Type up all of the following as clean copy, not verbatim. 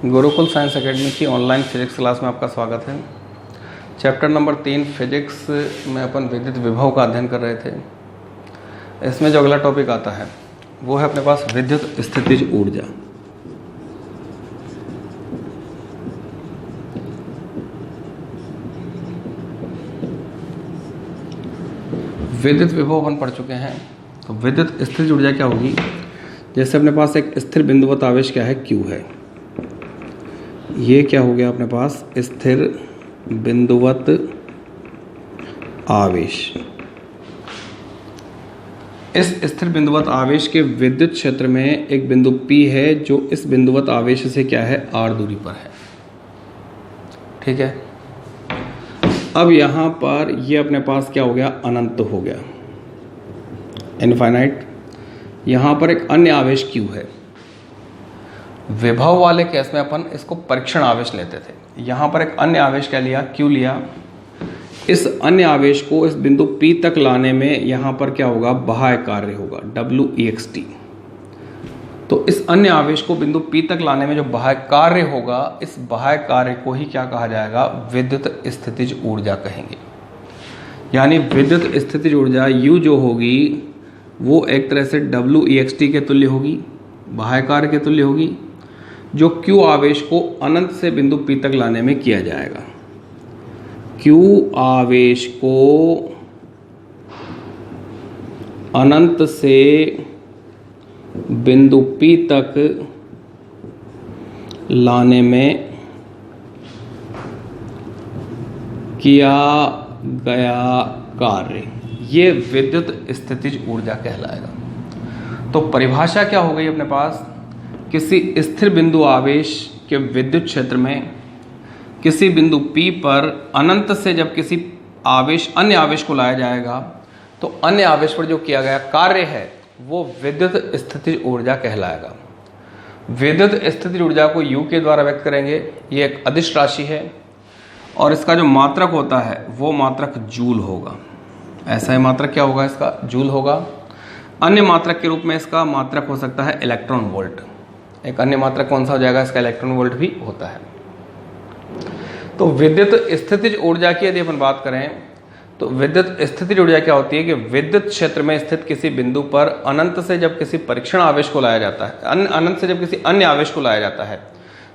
Gurukul science academy की online physics class में आपका स्वागत है। चैप्टर नंबर 3 फिजिक्स में अपन विद्युत विभव का अध्ययन कर रहे थे। इसमें जो अगला टॉपिक आता है वो है अपने पास विद्युत स्थितिज ऊर्जा। विद्युत विभव अपन पढ़ चुके हैं। तो विद्युत स्थितिज ऊर्जा क्या होगी? जैसे अपने पास एक स्थिर बिंदुवत आवेश क्या है, Q है। ये क्या हो गया अपने पास? स्थिर बिंदुवत आवेश। इस स्थिर बिंदुवत आवेश के विद्युत क्षेत्र में एक बिंदु P है जो इस बिंदुवत आवेश से क्या है, r दूरी पर है। ठीक है। अब यहां पर ये अपने पास क्या हो गया, अनंत हो गया, इनफाइनाइट। यहां पर एक अन्य आवेश Q है। विभव वाले केस में अपन इसको परीक्षण आवेश लेते थे। यहाँ पर एक अन्य आवेश क्या लिया, Q लिया। इस अन्य आवेश को इस बिंदु P तक लाने में यहाँ पर क्या होगा, बाह्य कार्य होगा, WEXT। तो इस अन्य आवेश को बिंदु P तक लाने में जो बाह्य कार्य होगा, इस बाह्य कार्य को ही क्या कहा जाएगा, विद्युत स्थितिज ऊर्जा कहेंगे। यानी विद्युत स्थितिज ऊर्जा U जो होगी वो एक तरह से WEXT के तुल्य होगी, बाह्य कार्य के तुल्य होगी, जो Q आवेश को अनंत से बिंदु P तक लाने में किया जाएगा। Q आवेश को अनंत से बिंदु P तक लाने में किया गया कार्य, ये विद्युत स्थितिज ऊर्जा कहलाएगा। तो परिभाषा क्या हो गई अपने पास? किसी स्थिर बिंदु आवेश के विद्युत क्षेत्र में किसी बिंदु P पर अनंत से जब किसी अन्य आवेश को लाया जाएगा तो अन्य आवेश पर जो किया गया कार्य है वो विद्युत स्थितिज ऊर्जा कहलाएगा। विद्युत स्थितिज ऊर्जा को U के द्वारा व्यक्त करेंगे। ये एक अदिश राशि है और इसका जो मात्रक होता है वो मात्रक जूल होगा। ऐसा है, मात्रक क्या होगा इसका, जूल होगा। अन्य मात्रक के रूप में इसका मात्रक हो सकता है इलेक्ट्रॉन वोल्ट। एक अन्य मात्रक कौन सा हो जाएगा, इसका इलेक्ट्रॉन वोल्ट भी होता है। तो विद्युत स्थितिज ऊर्जा की यदि अपन बात करें तो विद्युत स्थितिज ऊर्जा क्या होती है कि विद्युत क्षेत्र में स्थित किसी बिंदु पर अनंत से जब किसी परीक्षण आवेश को लाया जाता है, अनंत से जब किसी अन्य आवेश को लाया जाता है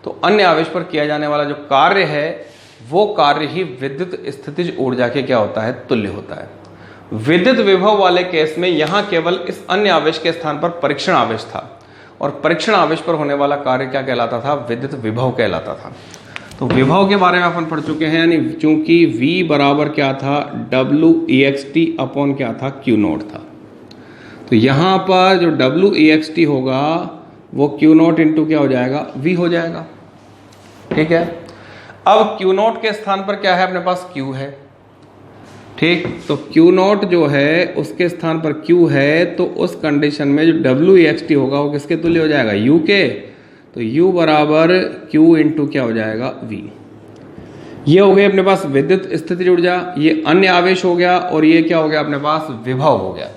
तो अन्य आवेश पर किया जाने वाला जो कार्य है वो कार्य ही विद्युत स्थितिज ऊर्जा के क्या होता है, तुल्य होता है। विद्युत विभव वाले केस में यहां केवल इस अन्य आवेश के स्थान पर परीक्षण आवेश था और परीक्षण आवेश पर होने वाला कार्य क्या कहलाता था, विद्युत विभव कहलाता था। तो विभव के बारे में अपन पढ़ चुके हैं। यानी चूंकि V बराबर क्या था, WEXT अपॉन क्या था, Q नॉट था। तो यहां पर जो WEXT होगा वो Q नॉट इंटू क्या हो जाएगा, V हो जाएगा। ठीक है। अब Q नॉट के स्थान पर क्या है अपने पास, Q है। ठीक, तो Q नॉट जो है उसके स्थान पर Q है, तो उस कंडीशन में जो WEXT होगा वो किसके तुल्य हो जाएगा, U के। तो U बराबर Q इंटू क्या हो जाएगा, V। ये हो गई अपने पास विद्युत स्थितिज ऊर्जा। ये अन्य आवेश हो गया और ये क्या हो गया अपने पास, विभव हो गया।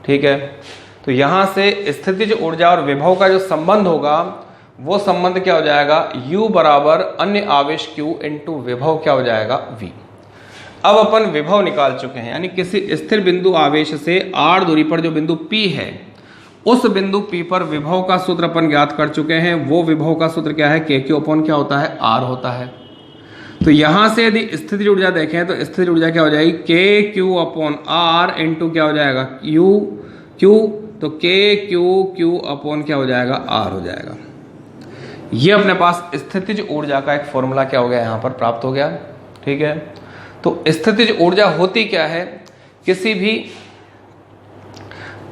ठीक है। तो यहां से स्थितिज ऊर्जा और विभव का जो संबंध होगा वो संबंध क्या हो जाएगा, U बराबर अन्य आवेश Q इंटू विभव क्या हो जाएगा, V। अब अपन विभव निकाल चुके हैं। यानी किसी स्थिर बिंदु आवेश से r दूरी पर जो बिंदु P है उस बिंदु P पर विभव का सूत्र अपन ज्ञात कर चुके हैं। वो विभव का सूत्र क्या है, KQ अपॉन क्या होता है, R होता है। तो यहां से यदि स्थितिज ऊर्जा देखें तो स्थितिज ऊर्जा क्या हो जाएगी, KQ अपॉन R इंटू क्या हो जाएगा, Q। तो KQ अपॉन क्या हो जाएगा, R हो जाएगा। ये अपने पास स्थितिज ऊर्जा का एक फॉर्मूला क्या हो गया, यहां पर प्राप्त हो गया। ठीक है। तो स्थितिज ऊर्जा होती क्या है, किसी भी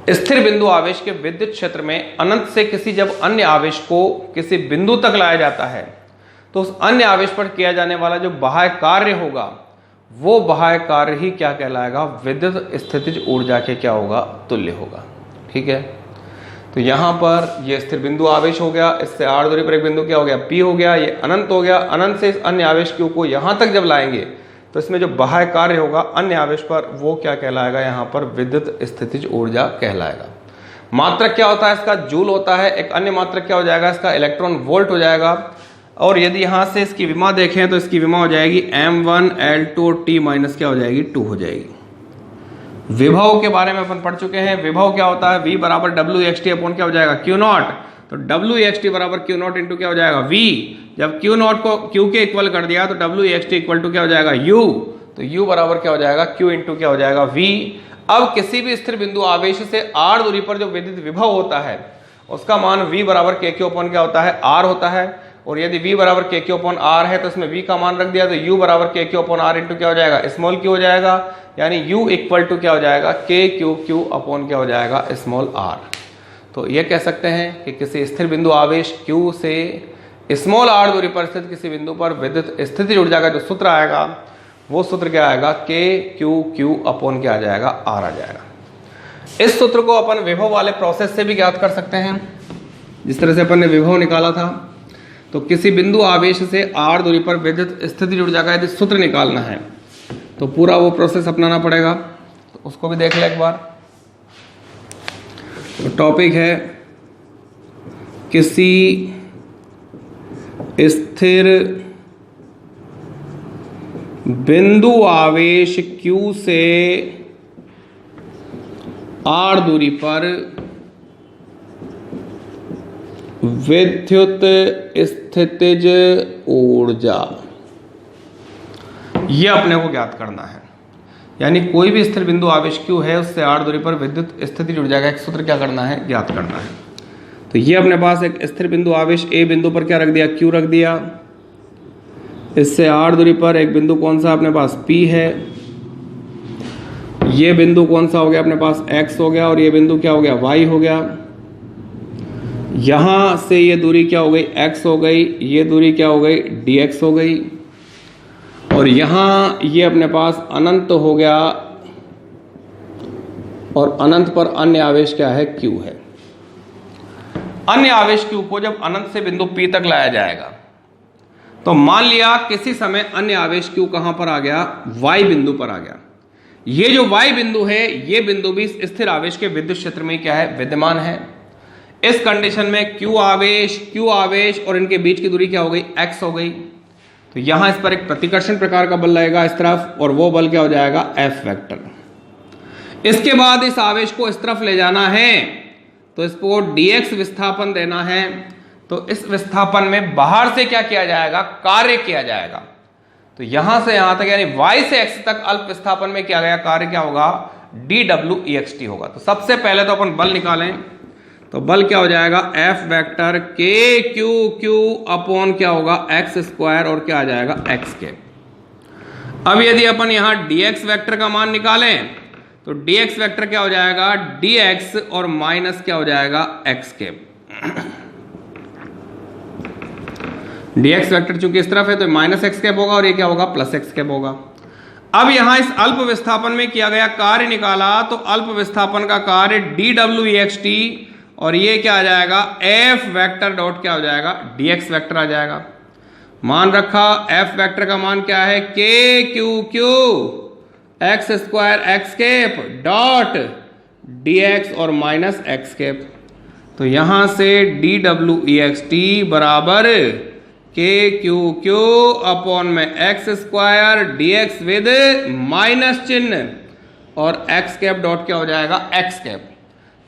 स्थिर बिंदु आवेश के विद्युत क्षेत्र में अनंत से किसी जब अन्य आवेश को किसी बिंदु तक लाया जाता है तो उस अन्य आवेश पर किया जाने वाला जो बाह्य कार्य होगा वो बाह्य कार्य ही क्या कहलाएगा, विद्युत स्थितिज ऊर्जा के क्या होगा, तुल्य होगा। ठीक है। तो यहां पर ये स्थिर बिंदु आवेश हो गया, इससे r दूरी पर एक बिंदु क्या हो गया, P हो गया। ये अनंत हो गया। अनंत से इस अन्य आवेश Q को यहां तक जब लाएंगे तो इसमें जो बाह्य कार्य होगा अन्य आवेश पर वो क्या कहलाएगा, यहाँ पर विद्युत स्थितिज ऊर्जा कहलाएगा। मात्रक क्या होता है इसका, जूल होता है। एक अन्य मात्रक क्या हो जाएगा इसका, इलेक्ट्रॉन वोल्ट हो जाएगा। और यदि यहाँ से इसकी विमा देखें तो इसकी विमा हो जाएगी m1L2 और T माइनस क्या हो जाएगी 2 हो जाएगी। विभव के बारे में अपन पढ़ चुके हैं। विभव क्या होता है, V बराबर WXT अपॉन क्या हो जाएगा Q0। तो WXT बराबर Q0 इंटू क्या हो जाएगा V। जब Q0 को Q के इक्वल कर दिया तो WXT इक्वल टू क्या हो जाएगा U। तो U बराबर क्या हो जाएगा Q इंटू क्या हो जाएगा V। अब किसी भी स्थिर बिंदु आवेश से r दूरी पर जो विद्युत विभव होता है उसका मान V बराबर KQ अपॉन क्या होता है R होता है। और यदि V बराबर KQ अपॉन R है तो इसमें V का मान रख दिया तो U बराबर KQ अपॉन R इंटू क्या हो जाएगा स्मॉल q हो जाएगा। यानी U इक्वल टू क्या हो जाएगा KQ अपॉन क्या हो जाएगा स्मॉल r। तो ये कह सकते हैं कि किसी स्थिर बिंदु आवेश Q से स्मॉल r दूरी पर स्थित किसी बिंदु पर विद्युत स्थितिज ऊर्जा का जो सूत्र आएगा वो सूत्र क्या आएगा KQ अपॉन क्या आ जाएगा R आ जाएगा। इस सूत्र को अपन विभव वाले प्रोसेस से भी ज्ञात कर सकते हैं। जिस तरह से अपन ने विभव निकाला था तो किसी बिंदु आवेश से r दूरी पर विद्युत स्थितिज ऊर्जा का यदि सूत्र निकालना है तो पूरा वो प्रोसेस अपनाना पड़ेगा। तो उसको भी देख ले एक बार। तो टॉपिक है किसी स्थिर बिंदु आवेश Q से r दूरी पर विद्युत स्थितिज ऊर्जा, यह अपने को ज्ञात करना है। यानी कोई भी स्थिर बिंदु आवेश Q है उससे r दूरी पर विद्युत स्थितिज ऊर्जा का एक सूत्र क्या करना है, ज्ञात करना है। तो ये अपने पास एक स्थिर बिंदु आवेश A बिंदु पर क्या रख दिया, Q रख दिया। इससे r दूरी पर एक बिंदु कौन सा अपने पास P है। ये बिंदु कौन सा हो गया अपने पास X हो गया और ये बिंदु क्या हो गया Y हो गया। यहां से ये दूरी क्या हो गई X हो गई, ये दूरी क्या हो गई dx हो गई। और यहां ये अपने पास अनंत हो गया और अनंत पर अन्य आवेश क्या है, Q है। अन्य आवेश Q को जब अनंत से बिंदु P तक लाया जाएगा तो मान लिया किसी समय अन्य आवेश Q कहां पर आ गया, Y बिंदु पर आ गया। ये जो Y बिंदु है ये बिंदु भी स्थिर आवेश के विद्युत क्षेत्र में क्या है, विद्यमान है। इस कंडीशन में Q आवेश और इनके बीच की दूरी क्या हो गई, X हो गई। तो यहां इस पर एक प्रतिकर्षण प्रकार का बल लगेगा इस तरफ और वो बल क्या हो जाएगा, F वेक्टर। इसके बाद इस आवेश को इस तरफ ले जाना है तो इसको dx विस्थापन देना है। तो इस विस्थापन में बाहर से क्या किया जाएगा, कार्य किया जाएगा। तो यहां से यहां तक यानी y से x तक अल्प विस्थापन में किया गया कार्य क्या होगा, dwext होगा। तो सबसे पहले तो अपन बल निकालें तो बल क्या हो जाएगा, F वेक्टर KQ अपॉन क्या होगा x स्क्वायर और क्या आ जाएगा x के। अब यदि अपन यहां dx वेक्टर का मान निकालें तो dx वेक्टर क्या हो जाएगा, dx और माइनस क्या हो जाएगा x के। dx वेक्टर चूंकि इस तरफ है तो माइनस एक्स कैप होगा और ये क्या होगा, प्लस एक्स कैप होगा। अब यहां इस अल्प विस्थापन में किया गया कार्य निकाला तो अल्प विस्थापन का कार्य dwext और ये क्या आ जाएगा, f वेक्टर डॉट क्या हो जाएगा, dx वेक्टर आ जाएगा। मान रखा f वेक्टर का मान क्या है, KQ x square x cap dot dx और माइनस x कैप। तो यहां से dwext बराबर KQ अपॉन में x square dx with minus चिन्ह और x कैप डॉट क्या हो जाएगा, x कैप।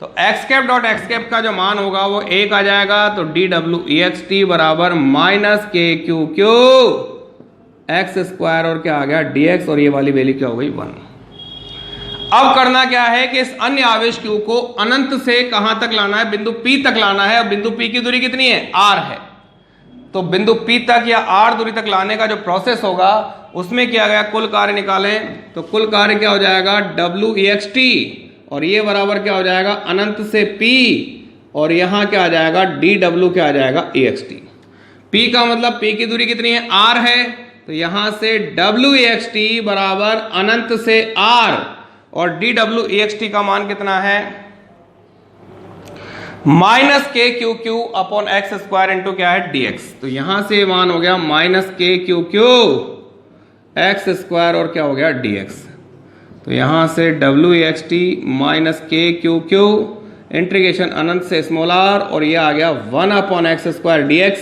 तो x cap dot x cap का जो मान होगा वो 1 आ जाएगा। तो dwext बराबर माइनस KQ x स्क्वायर और क्या आ गया dx और ये वाली वैल्यू क्या हो गई 1। अब करना क्या है कि इस अन्य आवेश Q को अनंत से कहां तक लाना है, बिंदु P तक लाना है। अब बिंदु P की दूरी कितनी है, r है। तो बिंदु P तक या r दूरी तक लाने का जो प्रोसेस होगा उसमें किया गया कुल कार्य निकालें तो कुल कार्य क्या हो जाएगा, WExt और ये बराबर क्या हो जाएगा अनंत से P और यहां क्या आ जाएगा dw क्या आ जाएगा ext। P का मतलब P की दूरी कितनी है, r है। तो यहां से WExt बराबर अनंत से r और dwext का मान कितना है, minus KQ upon x square into क्या है dx। तो यहां से मान हो गया माइनस KQ एक्स स्क्वायर और क्या हो गया dx। तो यहां से WExt माइनस KQ इंटीग्रेशन अनंत से स्मॉल r और ये आ गया 1 upon x square dx।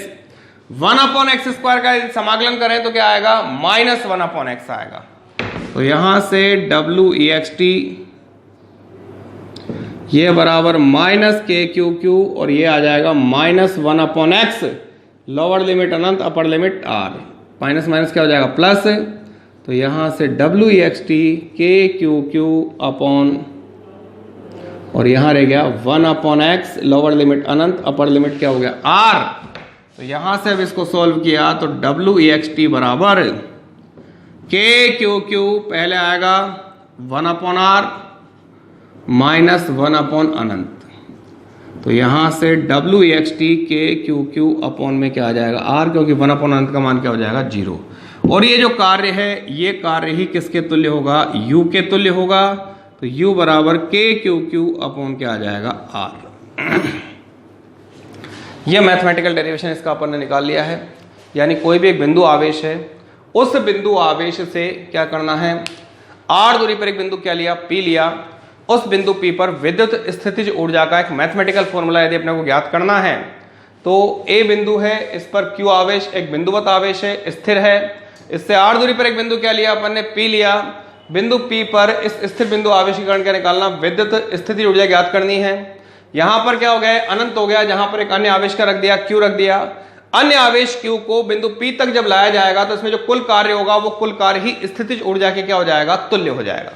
1/x² का यदि समाकलन करें तो क्या आएगा, -1/x आएगा। तो यहां से WEXT ये बराबर -KQQ और ये आ जाएगा -1/x, लोअर लिमिट अनंत, upper limit r, minus minus क्या हो जाएगा प्लस। तो यहां से WEXT KQQ अपॉन और यहां रह गया 1/x, लोअर लिमिट अनंत, अपर लिमिट क्या हो गया r। तो यहां से अब इसको सॉल्व किया तो WEXT बराबर KQQ पहले आएगा 1/r माइनस 1/अनंत। तो यहां से WEXT KQQ अपॉन में क्या आ जाएगा r, क्योंकि 1/अनंत का मान क्या हो जाएगा 0। और ये जो कार्य है ये कार्य ही किसके तुल्य होगा, u के तुल्य होगा। तो u बराबर KQQ अपॉन क्या आ जाएगा r। ये मैथमेटिकल डेरिवेशन इसका अपन ने निकाल लिया है। यानी कोई भी एक बिंदु आवेश है, उस बिंदु आवेश से क्या करना है, r दूरी पर एक बिंदु क्या लिया, p लिया। उस बिंदु P पर विद्युत स्थितिज ऊर्जा का एक मैथमेटिकल फॉर्मूला यदि अपने को ज्ञात करना है, तो A बिंदु है, इस पर Q आवेश एक बिंदुवत आवेश है, स्थिर है। इससे r दूरी पर एक बिंदु क्या लिया अपन ने, P लिया। बिंदु P पर इस स्थिर बिंदु आवेश की गण क्या निकालना, विद्युत स्थितिज ऊर्जा ज्ञात करनी है। यहां पर क्या हो गया, अनंत हो गया, जहां पर एक अन्य आवेश का रख दिया, Q रख दिया। अन्य आवेश Q को बिंदु P तक जब लाया जाएगा तो इसमें जो कुल कार्य होगा वो कुल कार्य ही स्थितिज ऊर्जा के क्या हो जाएगा, तुल्य हो जाएगा।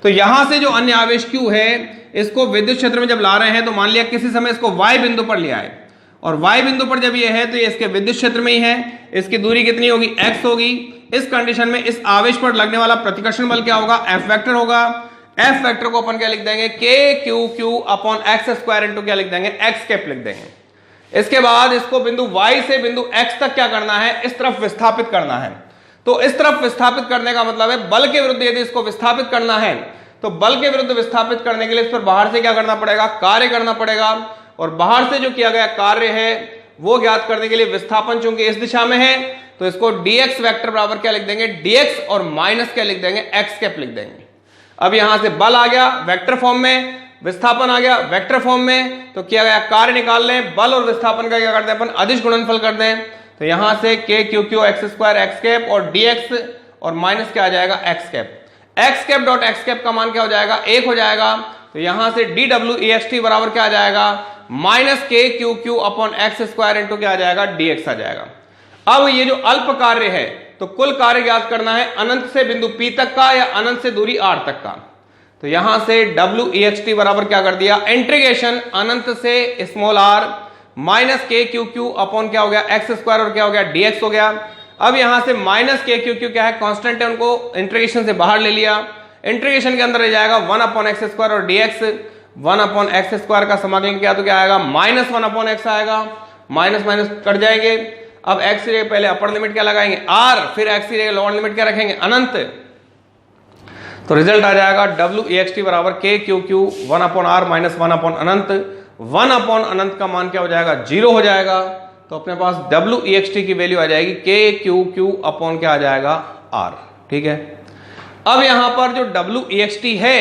तो यहां से जो अन्य आवेश Q है इसको विद्युत क्षेत्र में जब ला रहे हैं तो मान लिया किसी समय इसको Y बिंदु पर लिया है, और Y बिंदु पर जब ये है तो ये इसके विद्युत क्षेत्र में ही है। इसकी दूरी कितनी होगी, x होगी। इस कंडीशन में इस आवेश पर लगने वाला प्रतिकर्षण बल क्या होगा, F वेक्टर होगा। F वेक्टर को अपन क्या लिख देंगे, KQQ अपॉन x² इंटू क्या लिख देंगे, x कैप लिख देंगे। इसके बाद इसको बिंदु Y से बिंदु x तक क्या करना है, इस तरफ विस्थापित करना है। तो इस तरफ विस्थापित करने का मतलब है बल के विरुद्ध यदि इसको विस्थापित करना है तो बल के विरुद्ध विस्थापित करने के लिए इस पर बाहर से क्या करना पड़ेगा, कार्य करना पड़ेगा। और बाहर से जो किया गया कार्य है वो ज्ञात करने के लिए विस्थापन चूंकि इस दिशा में है तो इसको dx वेक्टर बराबर क्या लिख देंगे, dx और माइनस क्या लिख देंगे, x कैप लिख देंगे। अब यहां से बल आ गया वेक्टर फॉर्म में, विस्थापन आ गया वेक्टर फॉर्म में, तो किया गया कार्य निकाल लें, बल और विस्थापन का क्या करते हैं अपन, अदिश गुणनफल कर दें। तो यहां से KQQ x² x कैप और dx और माइनस क्या आ जाएगा, x cap. x cap dot x cap का मान क्या हो जाएगा, 1 हो जाएगा। तो यहां से DWEXT बराबर क्या आ जाएगा, minus KQQ upon x² into क्या आ जाएगा, dx आ जाएगा। अब ये जो अल्प कार्य है तो कुल कार्य ज्ञात करना है अनंत से बिंदु P तक का या अनंत से दूरी r तक का। तो यहां से WEXT बराबर क्या कर दिया, इंटीग्रेशन अनंत से small r minus KQQ upon क्या हो गया, x² और क्या हो गया, dx हो गया। अब यहां से माइनस KQQ क्या है, कांस्टेंट है, उनको इंटीग्रेशन से बाहर ले लिया। इंटीग्रेशन के अंदर रह जाएगा 1/x² और dx। 1/x² का समाकलन किया तो क्या आएगा, -1/x आएगा। माइनस माइनस कट जाएंगे। अब x की पहले अपर लिमिट क्या लगाएंगे, r, फिर x की लोअर लिमिट क्या रखेंगे, अनंत। तो रिजल्ट आ जाएगा WEXT बराबर KQQ 1/r माइनस 1/अनंत। 1/अनंत का मान क्या हो जाएगा, 0 हो जाएगा। तो अपने पास WEXT की वैल्यू आ जाएगी KQQ अपॉन क्या आ जाएगा, R। ठीक है। अब यहां पर जो WEXT है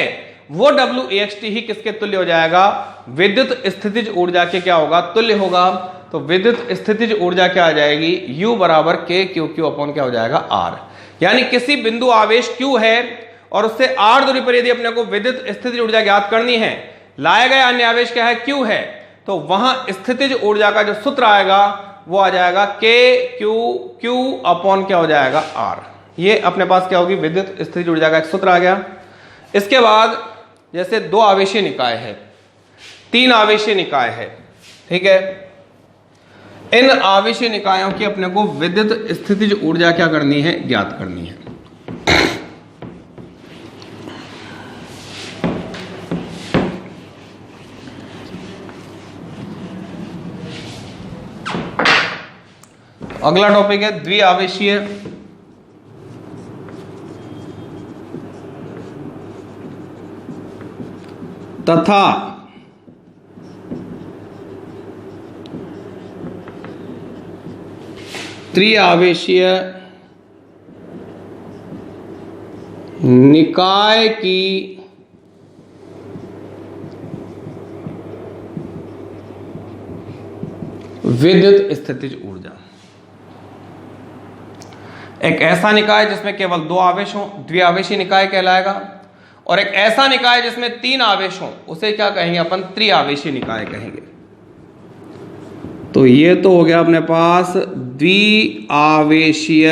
वो WEXT ही किसके तुल्य हो जाएगा, विद्युत स्थितिज ऊर्जा के क्या होगा, तुल्य होगा। तो विद्युत स्थितिज ऊर्जा क्या आ जाएगी, U बराबर KQQ अपॉन क्या हो जाएगा, R। यानी किसी बिंदु आवेश Q है और उससे R दूरी पर यदि अपने को विद्युत स्थितिज ऊर्जा ज्ञात करनी है, लाया गया अन्य आवेश क्या है, Q है, तो वहां स्थितिज ऊर्जा का जो सूत्र आएगा वो आ जाएगा KQQ अपॉन क्या हो जाएगा, R। ये अपने पास क्या होगी, विद्युत स्थितिज ऊर्जा का एक सूत्र आ गया। इसके बाद जैसे 2 आवेशीय निकाय है, 3 आवेशीय निकाय है, ठीक है, इन आवेशीय निकायों की अपने को विद्युत स्थितिज ऊर्जा क्या करनी है, ज्ञात करनी है। अगला टॉपिक है द्विआवेशीय। तथा त्रिआवेशीय निकाय की विद्युत स्थितिज ऊर्जा। एक ऐसा निकाय जिसमें केवल 2 आवेश हों, द्विआवेशी निकाय कहलाएगा। और एक ऐसा निकाय जिसमें 3 आवेश हों, उसे क्या कहेंगे अपन? त्रिआवेशी निकाय कहेंगे। तो ये तो हो गया अपने पास द्विआवेशीय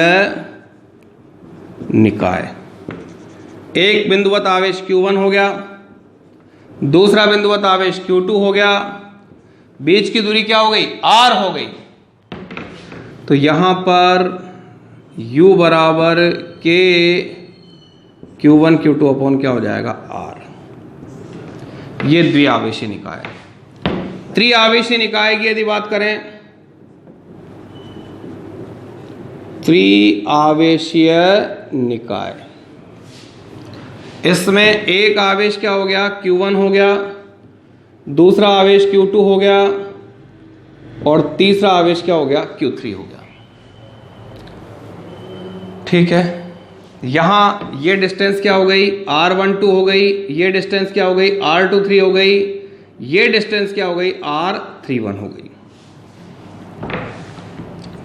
निकाय। एक बिंदुवत आवेश Q1 हो गया, दूसरा बिंदुवत आवेश Q2 हो गया, बीच की दूरी क्या हो गई? R हो गई। तो यहां पर U बराबर K Q1 Q2 अपॉन क्या हो जाएगा? R। ये द्विआवेशी निकाय है। त्रिआवेशी निकाय की यदि बात करें, त्रिआवेशीय निकाय, इसमें एक आवेश क्या हो गया? Q1 हो गया, दूसरा आवेश Q2 हो गया और तीसरा आवेश क्या हो गया? Q3 हो गया। ठीक है, यहां ये डिस्टेंस क्या हो गई? R12 हो गई। ये डिस्टेंस क्या हो गई? R23 हो गई। ये डिस्टेंस क्या हो गई? R31 हो गई।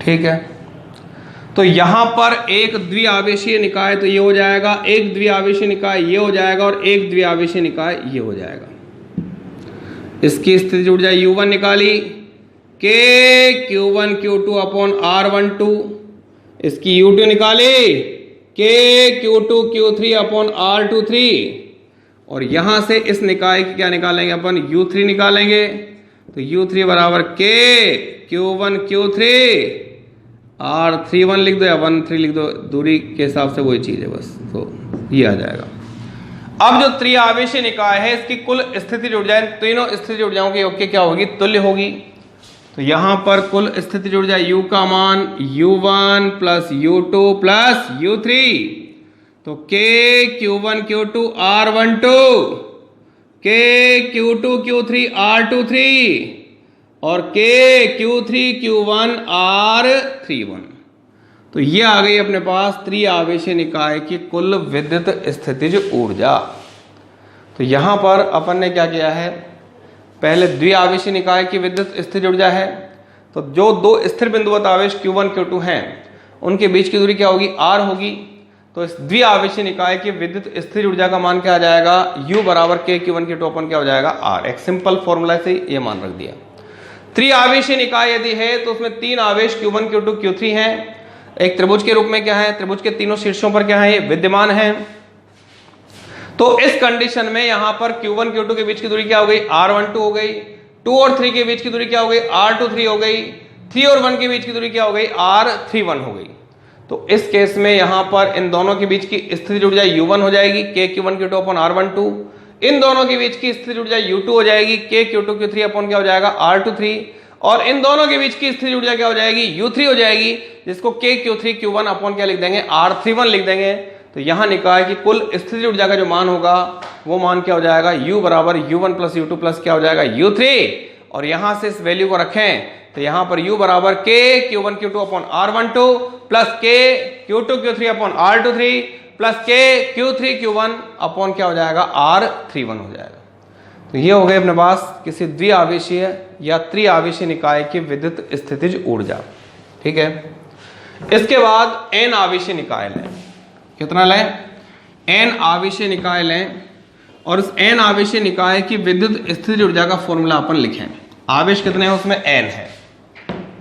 ठीक है, तो यहां पर एक द्विआवेशीय निकाय तो ये हो जाएगा, एक द्विआवेशीय निकाय ये हो जाएगा और एक द्विआवेशीय निकाय ये हो जाएगा। इसकी स्थिति ऊर्जा U1 निकाली, K Q1 Q2 upon R12। इसकी U2 निकाली, K Q2 Q3 upon R23। और यहां से इस निकाय की क्या निकालेंगे अपन? U3 निकालेंगे। तो U3 बराबर K Q1 Q3 R31 लिख दो या 13 लिख दो, दूरी के हिसाब से वही चीज है बस। तो ये आ जाएगा। अब जो त्रिआवेशी निकाय है, इसकी कुल स्थिति ऊर्जा, तीनों स्थिति ऊर्जाओं की योग क्या होगी? तुल्य होगी। तो यहां पर कुल स्थिति ऊर्जा U का मान U1 plus U2 plus U3। तो K Q1 Q2 R12, K Q2 Q3 R23 और K Q3 Q1 R31। तो ये आ गई अपने पास त्रिआवेशी निकाय की कुल विद्युत स्थितिज ऊर्जा। तो यहां पर अपन ने क्या किया है? पहले द्विआवेशी निकाय की विद्युत स्थितिज ऊर्जा है, तो जो 2 स्थिर बिंदुवत आवेश Q1 Q2 हैं, उनके बीच की दूरी क्या होगी? R होगी। तो इस द्विआवेशी निकाय की विद्युत स्थिर ऊर्जा का मान क्या आ जाएगा? U बराबर K Q1 Q2 अपन क्या हो जाएगा? R। एक सिंपल फॉर्मूला से ये मान रख दिया। त्रिआवेशी निकाय यदि है तो उसमें 3 आवेश Q1 Q2 Q3 हैं। एक त्रिभुज के रूप में क्या है? त्रिभुज के तीनों शीर्षों पर क्या है? ये विद्यमान है। तो इस कंडीशन में यहां पर Q1 Q2 के बीच की दूरी क्या हो गई? R12 हो गई। 2 और 3 के बीच की दूरी क्या हो गई? R23 हो गई। 3 और 1 के बीच की दूरी क्या हो गई? R31 हो गई। तो इस केस में यहां पर इन दोनों के बीच की स्थिति ऊर्जा U1 हो जाएगी, K Q1 Q2 upon R12। इन दोनों के बीच की स्थिति ऊर्जा U2 हो जाएगी, K Q2 Q3 अपॉन क्या हो जाएगा? R23। और इन दोनों के बीच की स्थिति ऊर्जा क्या हो जाएगी? U3 हो जाएगी, जिसको K Q3 Q1 अपॉन क्या लिख देंगे? R31 लिख देंगे। तो यहां निकाय की कुल स्थिति ऊर्जा का जो मान होगा, वो मान क्या हो जाएगा? U बराबर U1 प्लस U2 प्लस क्या हो जाएगा? U3। और यहां से इस वैल्यू को रखें तो यहां पर U बराबर K Q1 Q2 upon R12 plus K Q2 Q3 upon R23 plus K Q3 Q1 upon क्या हो जाएगा? R31 हो जाएगा। तो ये हो गए अपने पास किसी द्विआवेशीय या त्रिआवेशी निकाय की विद्युत स्थितिज ऊर्जा। ठीक है, इसके बाद n आवेशीय निकाय लें। कितना लें? n आवेशीय निकाय लें और उस n आवेशीय निकाय की विद्युत स्थितिज ऊर्जा का फॉर्मूला अपन लिखें। आवेश कितने हैं? उसमें n है।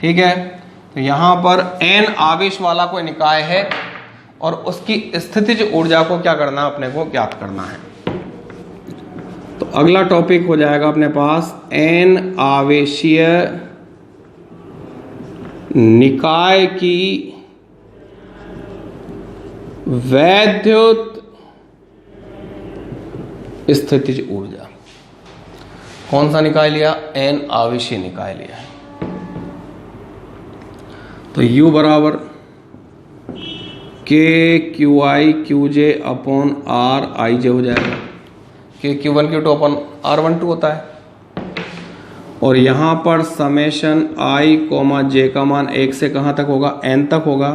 ठीक है, तो यहां पर n आवेश वाला कोई निकाय है और उसकी स्थितिज ऊर्जा को क्या करना है? अपने को ज्ञात करना है। तो अगला टॉपिक हो जाएगा अपने पास n आवेशीय निकाय की वैद्युत स्थितिज ऊर्जा। कौन सा निकाय लिया? n आवेशीय निकाय लिया है। तो U बराबर K QI QJ upon RIJ हो जाएगा। K Q1 Q2 upon R12 होता है। और यहां पर समेशन I, J का मान 1 से कहां तक होगा? n तक होगा,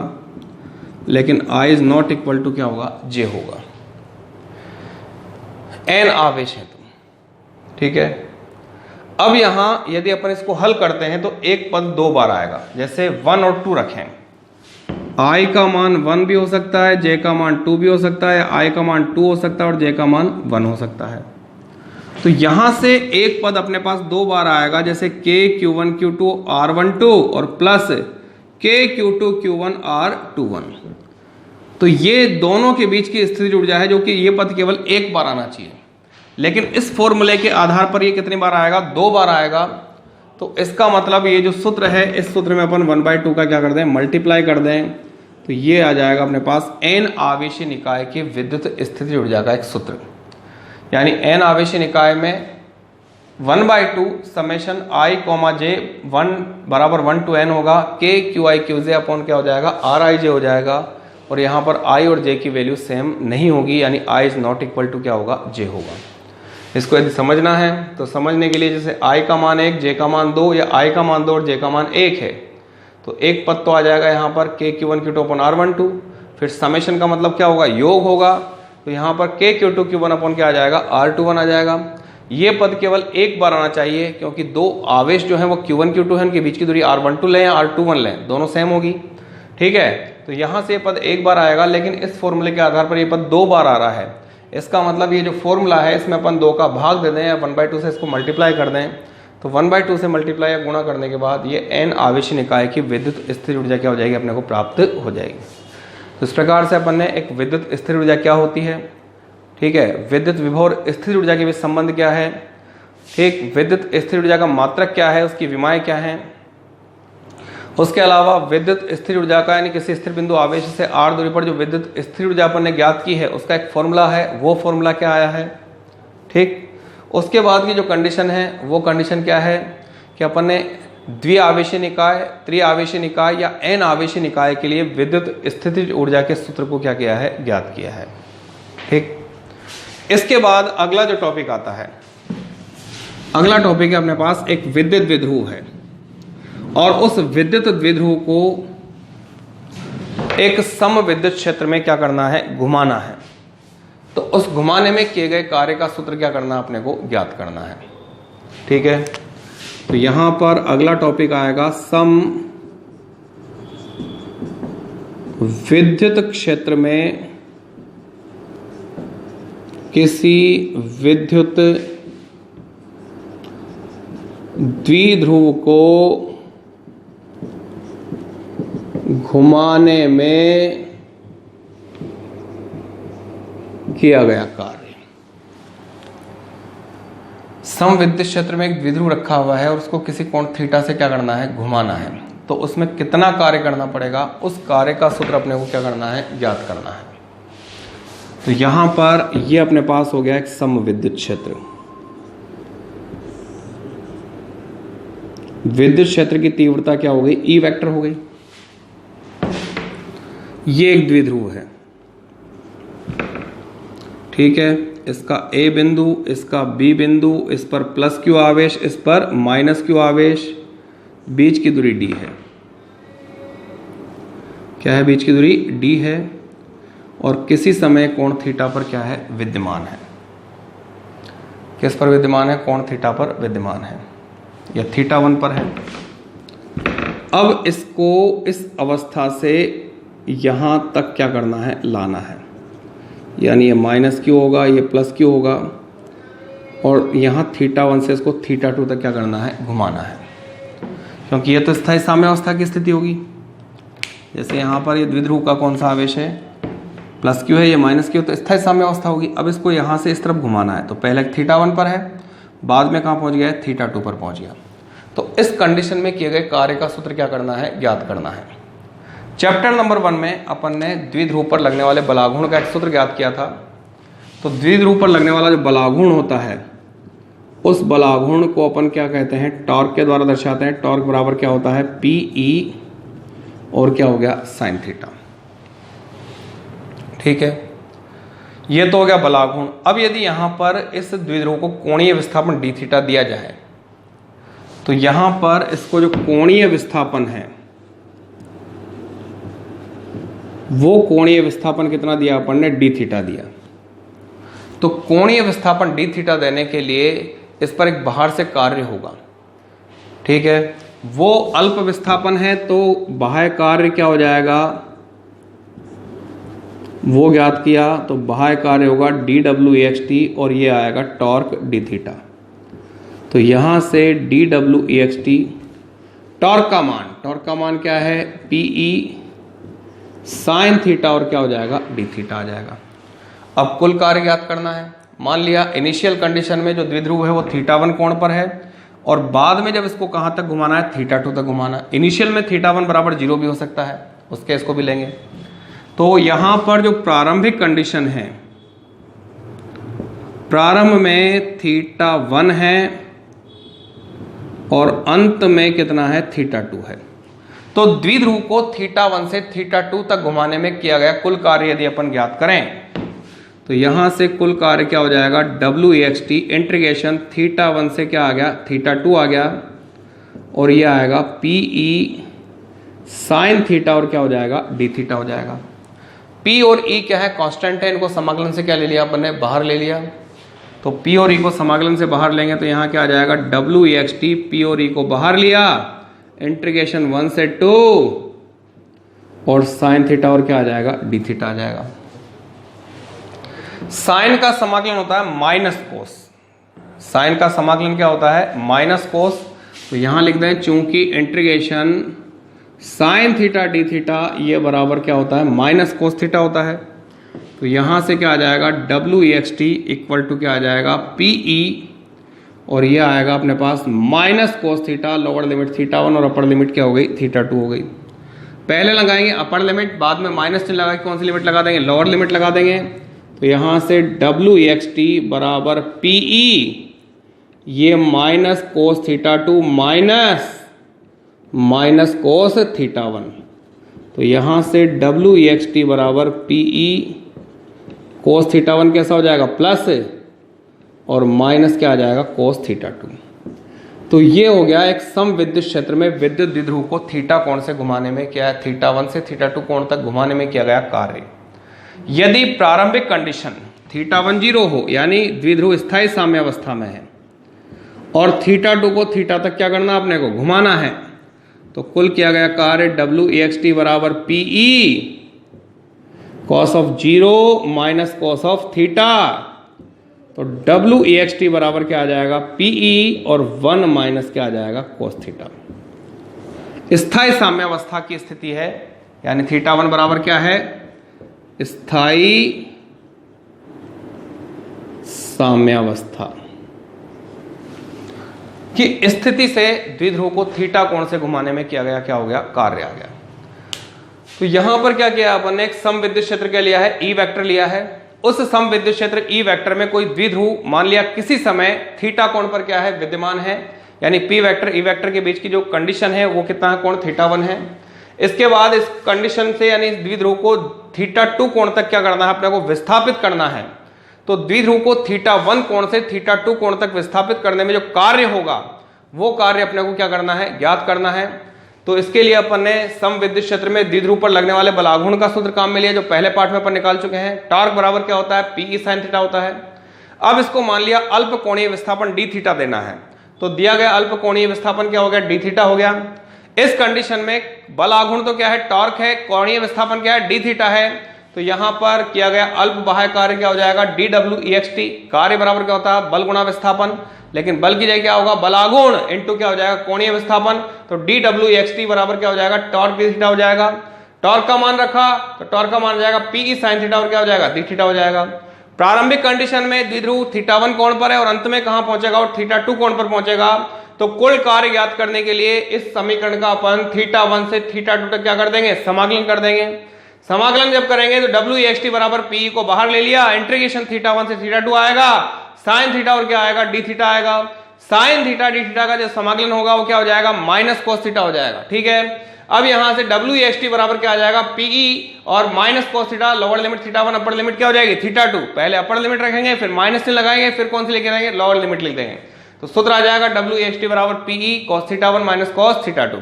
लेकिन I is not equal to क्या होगा? J होगा। n आवेश है तो ठीक है। अब यहां यदि अपन इसको हल करते हैं तो एक पद 2 बार आएगा। जैसे 1 और 2 रखें i का मान 1 भी हो सकता है, j का मान 2 भी हो सकता है, i का मान 2 हो सकता है और j का मान 1 हो सकता है। तो यहां से एक पद अपने पास 2 बार आएगा, जैसे k q1 q2 r12 और plus k q2 q1 r21। तो ये दोनों के बीच की स्थिति ऊर्जा है, जो कि ये पद केवल एक बार आना चाहिए, लेकिन इस फॉर्मूले के आधार पर ये कितनी बार आएगा, 2 बार आएगा। तो इसका मतलब ये जो सूत्र है, इस सूत्र में अपन 1/2 का क्या कर दें, मल्टीप्लाई कर दें, तो ये आ जाएगा अपने पास n आवेशीय निकाय की विद्युत स्थिति ऊर्जा का एक सूत्र। यानी n आवेशीय निकाय में 1/2 समेशन i, j 1 बराबर 1 to n होगा, k qi qj अपॉन क्या हो जाएगा, rij हो जाएगा। और यहाँ पर i और j की वैल्यू सेम नहीं होगी, यानी i is not equal to क्या होगा, j होगा। इसको यदि समझना है तो समझने के लिए, जैसे i का मान 1, j का मान 2, या i का मान 2 और j का मान 1 है, तो एक पद तो आ जाएगा यहाँ पर k q1 q2 upon r12, फिर समेशन का मतलब क्या होगा, योग होगा, तो यहाँ पर k q2 q1 अपॉन क्या आ जाएगा, r21 आ जाएगा। ये पद केवल एक बार आना चाहिए, क्योंकि दो आवेश जो है वो q1 q2 है, उनके बीच की दूरी r12 लें या r21 लें, दोनों सेम होगी। ठीक है, तो यहाँ से पद एक बार आएगा, लेकिन इस फॉर्मूले के आधार पर ये पद 2 बार आ रहा है। इसका मतलब ये जो फॉर्मूला है, इसमें अपन 2 का भाग दे दें या 1/2 से इसको मल्टीप्लाई कर दें, तो 1/2 से मल्टीप्लाई या गुणा करने के बाद ये n आवेशीय निकाय की विद्युत स्थिर ऊर्जा क्या हो जाएगी, अपने को प्राप्त हो जाएगी। तो इस प्रकार से अपन ने एक विद्युत स्थिर ऊर्जा क्या होती है, ठीक है, विद्युत विभव और स्थिर ऊर्जा के बीच संबंध क्या है, ठीक, विद्युत स्थिर ऊर्जा का मात्रक क्या है, उसकी विमाएं क्या है, उसके अलावा विद्युत स्थिर ऊर्जा का, यानी किसी स्थिर बिंदु आवेश से r दूरी पर जो विद्युत स्थिर ऊर्जा अपन ने ज्ञात की है, उसका एक फॉर्मूला है, वो फॉर्मूला क्या आया है। ठीक, उसके बाद की जो कंडीशन है, वो कंडीशन क्या है कि अपन ने द्विआवेशीय निकाय, त्रिआवेशीय निकाय या n आवेशीय निकाय के लिए विद्युत स्थितिज ऊर्जा के सूत्र को क्या किया है, ज्ञात किया है। ठीक, इसके बाद अगला जो टॉपिक आता है, अगला टॉपिक है अपने पास एक विद्युत द्विध्रुव है, और उस विद्युत द्विध्रुव को एक समविद्युत क्षेत्र में क्या करना है, घुमाना है। तो उस घुमाने में किए गए कार्य का सूत्र क्या करना है, अपने को ज्ञात करना है। ठीक है, तो यहां पर अगला टॉपिक आएगा सम विद्युत क्षेत्र में किसी विद्युत द्विध्रुव को घुमाने में किया गया कार्य। समविद्युत क्षेत्र में एक द्विध्रुव रखा हुआ है और उसको किसी कोण थीटा से क्या करना है, घुमाना है। तो उसमें कितना कार्य करना पड़ेगा, उस कार्य का सूत्र अपने को क्या करना है, ज्ञात करना है। तो यहां पर ये अपने पास हो गया एक समविद्युत क्षेत्र। विद्युत क्षेत्र की तीव्रता क्या हो गई, ई वेक्टर हो गई। ये एक द्विध्रुव है, ठीक है, इसका A बिंदु, इसका B बिंदु, इस पर प्लस Q आवेश, इस पर माइनस Q आवेश, बीच की दूरी D है। क्या है, बीच की दूरी D है, और किसी समय कोण थीटा पर क्या है, विद्यमान है। किस पर विद्यमान है, कोण थीटा पर विद्यमान है, या θ1 पर है। अब इसको इस अवस्था से यहां तक क्या करना है, लाना है, यानी ये माइनस Q होगा, ये प्लस Q होगा, और यहाँ θ1 से इसको θ2 तक क्या करना है, घुमाना है, क्योंकि ये तो स्थायी साम्यावस्था की स्थिति होगी। जैसे यहाँ पर ये द्विध्रुव का कौन सा आवेश है, प्लस Q है, ये माइनस Q, तो स्थायी साम्यावस्था होगी। अब इसको यहाँ से इस तरफ घुमाना है, तो पहले θ1 पर है, बाद में कहाँ पहुँच गया है, θ2 पर पहुँच गया। तो इस कंडीशन में किए गए कार्य का सूत्र क्या करना है, ज्ञात करना है। चैप्टर नंबर 1 में अपन ने द्विध्रुव पर लगने वाले बलाघूर्ण का एक सूत्र ज्ञात किया था। तो द्विध्रुव पर लगने वाला जो बलाघूर्ण होता है, उस बलाघूर्ण को अपन क्या कहते हैं, टॉर्क के द्वारा दर्शाते हैं। टॉर्क बराबर क्या होता है, PE और क्या हो गया, साइन थीटा। ठीक है, ये तो हो गया बलाघूर्ण। अब यदि यहां पर इस द्विध्रुव को कोणीय विस्थापन d थीटा दिया जाए, तो यहां पर इसको जो कोणीय विस्थापन है, वो कोणीय विस्थापन कितना दिया अपन ने, d थीटा दिया। तो कोणीय विस्थापन d थीटा देने के लिए इस पर एक बाहर से कार्य होगा। ठीक है, वो अल्प विस्थापन है, तो बाह्य कार्य क्या हो जाएगा, वो ज्ञात किया तो बाह्य कार्य होगा dWext और ये आएगा टॉर्क d थीटा। तो यहाँ से dWext टॉर्क का मान क्या है PE साइन थीटा और क्या हो जाएगा d थीटा आ जाएगा। अब कुल कार्य ज्ञात करना है। मान लिया इनिशियल कंडीशन में जो द्विध्रुव है वो θ1 कोण पर है और बाद में जब इसको कहाँ तक घुमाना है θ2 तक घुमाना। इनिशियल में θ1 बराबर 0 भी हो सकता है, उस केस को भी लेंगे। तो यहां पर जो प्रारंभिक कंडीशन है, प्रारंभ में θ1 है और अंत में कितना है θ2 है। तो द्विध्रुव को θ1 से θ2 तक घुमाने में किया गया कुल कार्य यदि अपन ज्ञात करें तो यहां से कुल कार्य क्या हो जाएगा Wext इंटीग्रेशन θ1 से क्या आ गया θ2 आ गया और ये आएगा PE साइन थीटा और क्या हो जाएगा d थीटा हो जाएगा। P और E क्या है कांस्टेंट है, इनको समाकलन से क्या ले लिया अपन ने बाहर ले लिया। तो P और E को समाकलन से बाहर लेंगे तो यहाँ क्या आ जाएगा Wext P और E को बाहर लिया इंटीग्रेशन 1 से 2 और साइन थीटा और क्या आ जाएगा d थीटा आ जाएगा। साइन का समाकलन होता है माइनस कोस, साइन का समाकलन क्या होता है माइनस कोस। तो यहां लिख दें चूंकि integration sine theta d theta ये बराबर क्या होता है माइनस कोस थीटा होता है। तो यहां से क्या आ जाएगा Wext इक्वल टू क्या आ जाएगा PE और ये आएगा अपने पास minus cos theta, lower limit θ1 और अपर लिमिट क्या हो गई θ2 हो गई। पहले लगाएंगे अपर लिमिट, बाद में माइनस चिन्ह लगा के कौन सी लिमिट लगा देंगे लोअर लिमिट लगा देंगे। तो यहां से Wext बराबर PE ये माइनस कोस θ2 माइनस कोस θ1। तो यहां से Wext बराबर PE कोस θ1 कैसा हो जाएगा प्लस और माइनस क्या आ जाएगा कोस θ2। तो ये हो गया एक सम विद्युत क्षेत्र में विद्युत द्विध्रुव को थीटा कोण से घुमाने में क्या है θ1 से θ2 कोण तक घुमाने में किया गया कार्य। यदि प्रारंभिक कंडीशन θ1 0 हो यानी द्विध्रुव स्थायी साम्यावस्था में है और θ2 को थीटा तक क्या करना अपने को घुमाना है तो कुल किया गया कार्य Wext बराबर PE cos of 0 minus cos of theta. तो Wext बराबर क्या आ जाएगा PE और 1 माइनस क्या आ जाएगा cos थीटा। स्थायी साम्यावस्था की स्थिति है यानी θ1 बराबर क्या है स्थायी साम्यावस्था की स्थिति से द्विध्रुव को थीटा कोण से घुमाने में किया गया क्या हो गया कार्य आ गया। तो यहां पर क्या किया अपन ने एक सम विद्युत क्षेत्र क्या लिया है E वेक्टर लिया है। उस सम विद्युत क्षेत्र E वेक्टर में कोई द्विध्रुव मान लिया किसी समय थीटा कोण पर क्या है विद्यमान है यानी P वेक्टर E वेक्टर के बीच की जो कंडीशन है वो कितना कोण θ1 है। इसके बाद इस कंडीशन से यानी द्विध्रुव को θ2 कोण तक क्या करना है अपने को विस्थापित करना है। तो द्विध्रुव को θ1 कोण से θ2 कोण तक विस्थापित करने में जो कार्य होगा वो कार्य अपने को क्या करना है ज्ञात करना है। तो इसके लिए अपन ने सम विद्युत क्षेत्र में द्विध्रुव पर लगने वाले बलाघूर्ण का सूत्र काम में लिया जो पहले पार्ट में अपन निकाल चुके हैं। टॉर्क बराबर क्या होता है PE sin थीटा होता है। अब इसको मान लिया अल्प कोणीय विस्थापन d थीटा देना है तो दिया गया अल्प कोणीय विस्थापन क्या हो गया d थीटा हो गया। इस कंडीशन में बल आघूर्ण तो क्या है टॉर्क है, कोणीय विस्थापन क्या है d थीटा है। तो यहां पर किया गया अल्प बाह्य कार्य क्या हो जाएगा Wext। कार्य बराबर क्या होता है बल गुणा विस्थापन, लेकिन बल की जगह क्या होगा बल आघूर्ण इनटू क्या हो जाएगा कोणीय विस्थापन। तो Wext बराबर क्या हो जाएगा टॉर्क d थीटा हो जाएगा। टॉर्क का मान रखा तो टॉर्क का मान हो जाएगा PE sin थीटा और क्या हो जाएगा d थीटा हो जाएगा। प्रारंभिक कंडीशन में द्विध्रुव θ1 कोण पर है और अंत में कहां पहुंचेगा और θ2 कोण पर पहुंचेगा। तो कुल कार्य ज्ञात करने के लिए इस समीकरण का अपन θ1 से θ2 तक क्या कर देंगे समाकलन कर देंगे। समाकलन जब करेंगे तो Wext बराबर PE को बाहर ले लिया इंटीग्रेशन θ1 से θ2 आएगा साइन थीटा और क्या आएगा d थीटा आएगा। साइन थीटा d थीटा का जो समाकलन होगा वो क्या हो जाएगा माइनस cos थीटा हो जाएगा। ठीक है, अब यहां से Wext बराबर क्या आ जाएगा PE और minus cos theta lower limit θ1 upper limit क्या हो जाएगी θ2। पहले अपर लिमिट रखेंगे फिर माइनस से लगाएंगे फिर कौन सी लेके आएंगे लोअर लिमिट लिख देंगे। तो सूत्र आ जाएगा Wext बराबर PE cos θ1 माइनस cos θ2।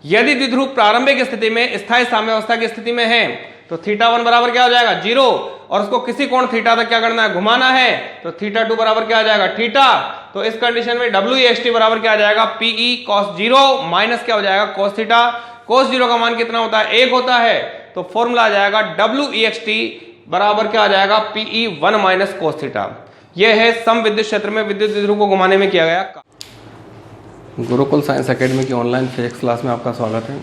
यदि द्विध्रुव प्रारंभिक स्थिति में स्थायी साम्यावस्था की स्थिति में है तो θ1 बराबर क्या हो जाएगा 0 और उसको किसी कोण थीटा तक क्या करना है घुमाना है। तो θ2 बराबर क्या आ जाएगा थीटा। तो इस कंडीशन में Wext बराबर क्या आ जाएगा PE cos 0 माइनस क्या हो जाएगा cos थीटा। cos 0 का मान कितना होता है 1 होता है। तो फॉर्मूला आ जाएगा Wext बराबर क्या आ जाएगा, PE1 माइनस कोस थीटा। यह है सम विद्युत क्षेत्र में विद्युत द्विध्रुव को घुमाने में किया गया। गुरुकुल साइंस एकेडमी की ऑनलाइन फिजिक्स क्लास में आपका स्वागत है।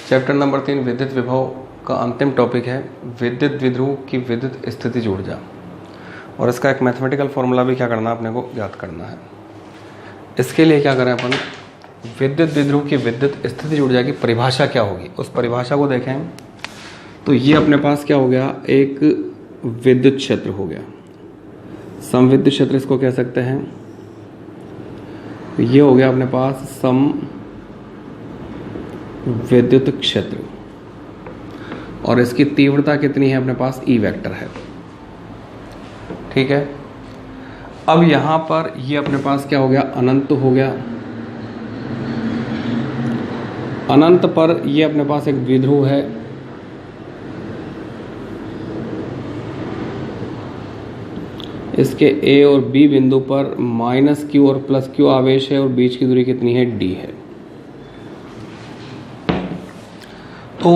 चैप्टर नंबर 3 विद्युत विभव का अंतिम टॉपिक है विद्युत द्विध्रुव की विद्युत स्थितिज ऊर्जा, और इसका एक मैथमेटिकल फॉर्मूला भी क्या करना है, अपने को याद करना है। इसके लिए क्या करें अपन, विद्युत द्विध्रुव की विद्युत स्थितिज ऊर्जा की परिभाषा क्या होगी, उस परिभाषा को देखें। तो ये अपने पास क्या हो गया, एक विद्युत क्षेत्र हो गया, समविद्युत क्षेत्र इसको कह सकते हैं। ये हो गया अपने पास सम विद्युत क्षेत्र, और इसकी तीव्रता कितनी है अपने पास, E वेक्टर है। ठीक है, अब यहां पर ये अपने पास क्या हो गया, अनंत हो गया। अनंत पर ये अपने पास एक द्विध्रुव है, इसके A और B बिंदु पर -Q और +Q आवेश है, और बीच की दूरी कितनी है, D है। तो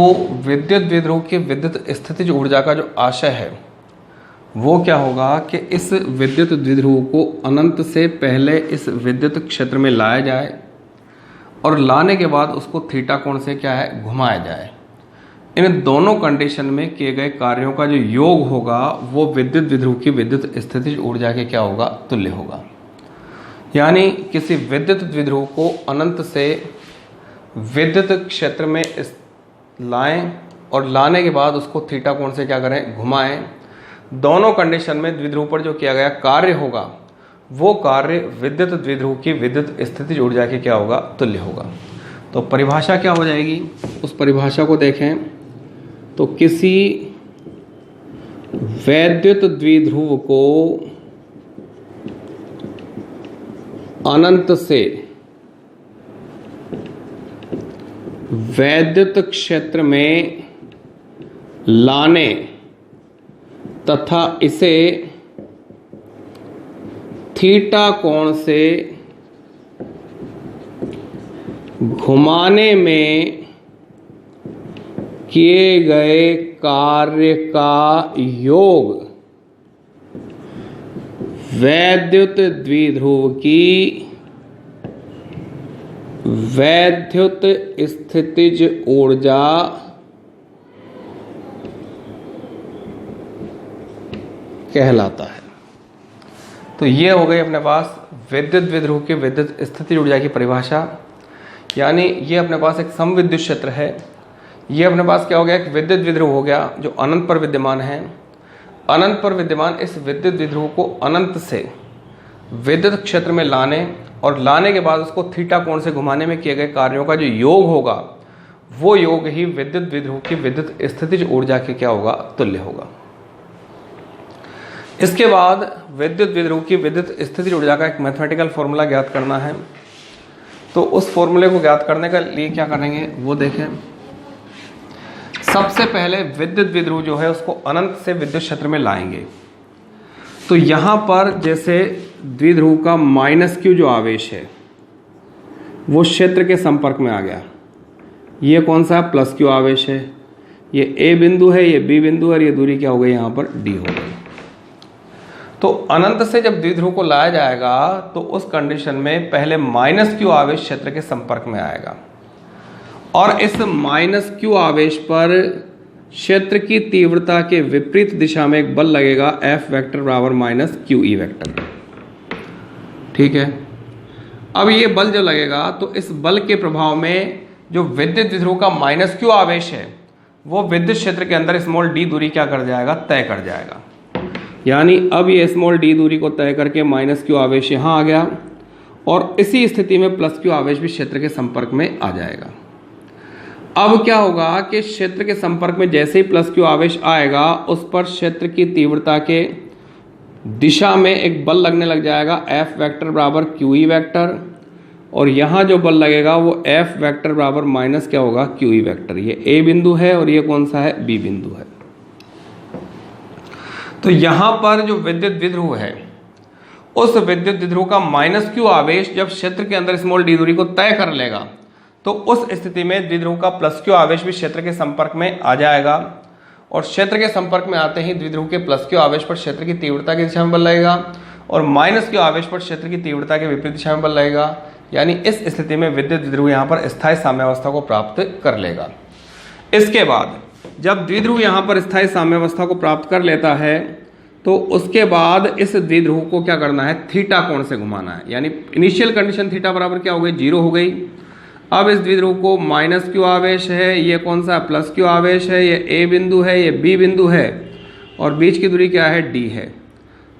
विद्युत द्विध्रुव की विद्युत स्थितिज ऊर्जा का जो आशय है वो क्या होगा कि इस विद्युत द्विध्रुव को अनंत से पहले इस विद्युत क्षेत्र में लाया जाए, और लाने के बाद उसको थीटा कोण से क्या है, घुमाया जाए। इन दोनों कंडीशन में किए गए कार्यों का जो योग होगा वो विद्युत द्विध्रुव की विद्युत स्थितिज ऊर्जा के क्या होगा, तुल्य होगा। यानी किसी विद्युत द्विध्रुव को अनंत से विद्युत क्षेत्र में लाएं, और लाने के बाद उसको थीटा कोण से क्या करें, घुमाएं। दोनों कंडीशन में द्विध्रुव पर जो किया गया कार्य होगा वो कार्य विद्युत द्विध्रुव की विद्युत स्थितिज ऊर्जा के क्या होगा, तुल्य होगा। तो परिभाषा क्या हो जाएगी, उस परिभाषा को देखें। तो किसी वैद्युत द्विध्रुव को अनंत से वैद्युत क्षेत्र में लाने तथा इसे थीटा कोण से घुमाने में किए गए कार्य का योग वैद्युत द्विध्रुव की वैद्युत स्थितिज ऊर्जा कहलाता है। तो ये हो गई अपने पास विद्युत द्विध्रुव की विद्युत स्थितिज ऊर्जा की परिभाषा। यानी ये अपने पास एक समविद्युत क्षेत्र है, ये अपने पास क्या हो गया, एक विद्युत द्विध्रुव हो गया जो अनंत पर विद्यमान है। अनंत पर विद्यमान इस विद्युत द्विध्रुव को अनंत से विद्युत क्षेत्र में लाने, और लाने के बाद उसको थीटा कोण से घुमाने में किए गए कार्यों का जो योग होगा वो योग ही विद्युत द्विध्रुव की विद्युत स्थितिज ऊर्जा के क्या होगा, तुल्य होगा। इसके बाद विद्युत द्विध्रुव की विद्युत स्थितिज ऊर्जा का एक मैथमेटिकल फॉर्मूला ज्ञात करना है। तो उस फॉर्मूले को ज्ञात करने के लिए क्या करेंगे वो देखें। सबसे पहले विद्युत द्विध्रुव जो है उसको अनंत से विद्युत क्षेत्र में लाएंगे। तो यहां पर जैसे द्विध्रुव का -Q जो आवेश है वो क्षेत्र के संपर्क में आ गया, ये कौन सा +Q आवेश है, ये A बिंदु है, ये B बिंदु है, और ये दूरी क्या हो गई यहाँ पर D हो गई। तो अनंत से जब द्विध्रुव को लाया जाएगा तो उस कंडीशन में पहले -Q आवेश क्षेत्र के संपर्क में आएगा, और इस -Q आवेश पर क्षेत्र की तीव्रता के विपरीत दिशा में एक बल लगेगा F वेक्टर बराबर -QE वेक्टर। ठीक है, अब ये बल जो लगेगा तो इस बल के प्रभाव में जो विद्युत द्विध्रुव का -Q आवेश है वो विद्युत क्षेत्र के अंदर स्मॉल d दूरी क्या कर जाएगा, तय कर जाएगा। यानी अब ये स्मॉल d दूरी को तय करके -Q आवेश यहाँ आ गया, और इसी स्थिति में +Q आवेश भी क्षेत्र के संपर्क में आ जाएगा। अब क्या होगा कि क्षेत्र के संपर्क में जैसे ही +Q आवेश आएगा उस पर क्षेत्र की तीव्रता के दिशा में एक बल लगने लग जाएगा F वेक्टर बराबर QE वेक्टर, और यहाँ जो बल लगेगा वो F वेक्टर बराबर माइनस क्या होगा, QE वेक्टर। ये A बिंदु है और ये कौन सा है, B बिंदु है। तो यहाँ पर जो विद्युत द्विध्रुव है उस विद्युत द्विध्रुव का -Q आवेश जब क्षेत्र के अंदर स्मॉल d दूरी को तय कर लेगा तो उस स्थिति में द्विध्रुव का +Q आवेश भी क्षेत्र के संपर्क में आ जाएगा, और क्षेत्र के संपर्क में आते ही द्विध्रुव के प्लस क्यू आवेश पर क्षेत्र की तीव्रता की दिशा में बल लगेगा और माइनस क्यू आवेश पर क्षेत्र की तीव्रता के विपरीत दिशा में बल लगेगा। यानी इस स्थिति में विद्युत द्विध्रुव यहाँ पर स्थायी साम्यावस्था को प्राप्त कर लेगा। इसके बाद जब द्विध्रुव यहाँ पर स्थायी साम्यावस्था को प्राप्त कर लेता है तो उसके बाद इस द्विध्रुव को क्या करना है, थीटा कोण से घुमाना है। यानी इनिशियल कंडीशन थीटा बराबर क्या हो गई, 0 हो गई। अब इस द्विध्रुव को माइनस क्यू आवेश है, ये कौन सा प्लस क्यू आवेश है, ये ए बिंदु है, ये बी बिंदु है और बीच की दूरी क्या है, डी है।